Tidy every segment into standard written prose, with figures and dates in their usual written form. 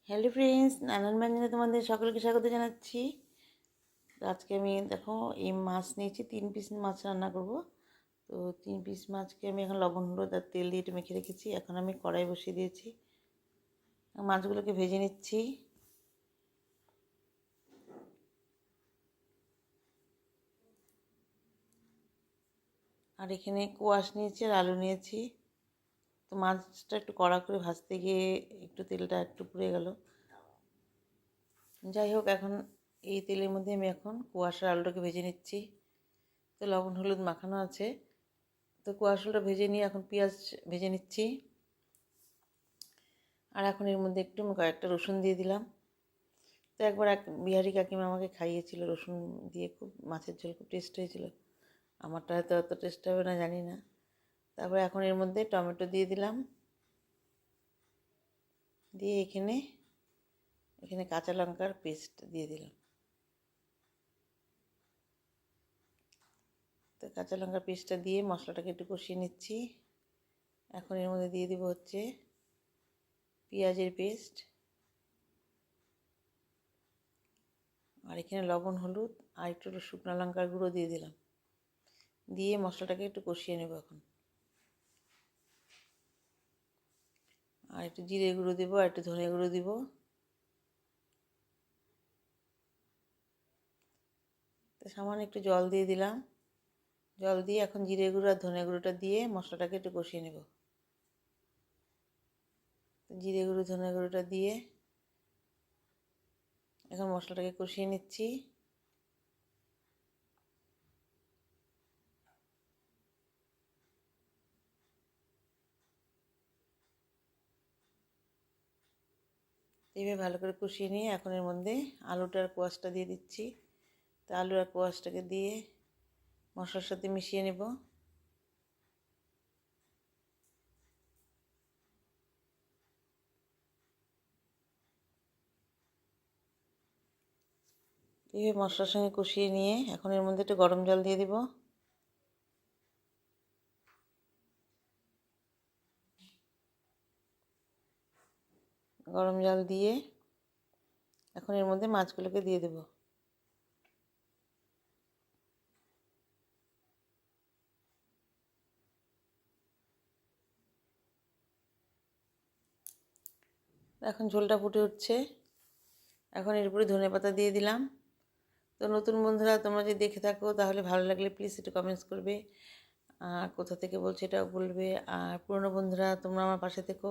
Hello friends, নানান ব্যঞ্জনে তোমাদের সকলকে স্বাগত জানাচ্ছি। তো আজকে আমি দেখো এই মাছ নিয়েছি, 3 পিস মাছ রান্না করব। তো 3 পিস মাছকে আমি এখন লবণ হলুদ আর তেল দিয়ে একটু মেখে রেখেছি। এখন আমি কড়াই বসিয়ে দিয়েছি, মাছগুলোকে ভেজে নিচ্ছি। আর এখানে কোয়াশ নিয়েছি আর আলু নিয়েছি। তো মাছটা একটু কড়া করে ভাজতে গিয়ে একটু তেলটা একটু পুড়ে গেল। যাই হোক, এখন এই তেলের মধ্যে আমি এখন কোয়াশ আর আলুটাকে ভেজে নিচ্ছি। তো লবণ হলুদ মাখানো আছে, তো কোয়াশ আলুটা ভেজে নিয়ে এখন পেঁয়াজ ভেজে নিচ্ছি। আর এখন এর মধ্যে একটু কয়েকটা রসুন দিয়ে দিলাম। তো একবার এক বিহারি কাকিমা আমাকে খাইয়েছিল রসুন দিয়ে, খুব মাছের ঝোল খুব টেস্ট হয়েছিল। আমারটা হয়তো অত টেস্ট হবে না, জানি না। তারপরে এখন এর মধ্যে টমেটো দিয়ে দিলাম, দিয়ে এখানে কাঁচা লঙ্কার পেস্ট দিয়ে দিলাম। তো কাঁচা লঙ্কার পেস্টটা দিয়ে মশলাটাকে একটু কষিয়ে নিচ্ছি। এখন এর মধ্যে দিয়ে দিব হচ্ছে পেঁয়াজের পেস্ট, আর এখানে লবণ হলুদ আর একটু শুকনো লঙ্কার গুঁড়ো দিয়ে দিলাম। দিয়ে মশলাটাকে একটু কষিয়ে নেব এখন। আর একটু জিরে গুঁড়ো দেবো আর একটু ধনে গুঁড়ো দিব। তো সামান্য একটু জল দিয়ে দিলাম। জল দিয়ে এখন জিরে গুঁড়ো আর ধনে গুঁড়োটা দিয়ে মশলাটাকে একটু কষিয়ে নেব। জিরে গুঁড়ো ধনে গুঁড়োটা দিয়ে এখন মশলাটাকে কষিয়ে নিচ্ছি। এইভাবে ভালো করে কষিয়ে নিয়ে এখন এর মধ্যে আলুটার কোয়াশটা দিয়ে দিচ্ছি। তো আলু আর কোয়াশটাকে দিয়ে মশলার সাথে মিশিয়ে নেব। এইভাবে মশলার সঙ্গে কষিয়ে নিয়ে এখন এর মধ্যে একটু গরম জল দিয়ে দিব। গরম জল দিয়ে এখন এর মধ্যে মাছগুলোকে দিয়ে দেব। এখন ঝোলটা ফুটে উঠছে, এখন এর উপরে ধনেপাতা দিয়ে দিলাম। তো নতুন বন্ধুরা, তোমরা যদি দেখে থাকো তাহলে ভালো লাগলে প্লিজ একটু কমেন্টস করবে, আর কোথা থেকে বলছো এটাও বলবে। আর পুরনো বন্ধুরা, তোমরা আমার পাশে থেকো।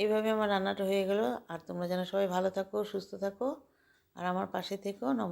এইভাবে আমার রান্নাটা হয়ে গেল। আর তোমরা যেন সবাই ভালো থাকো, সুস্থ থাকো, আর আমার পাশে থেকো। নমস্কার।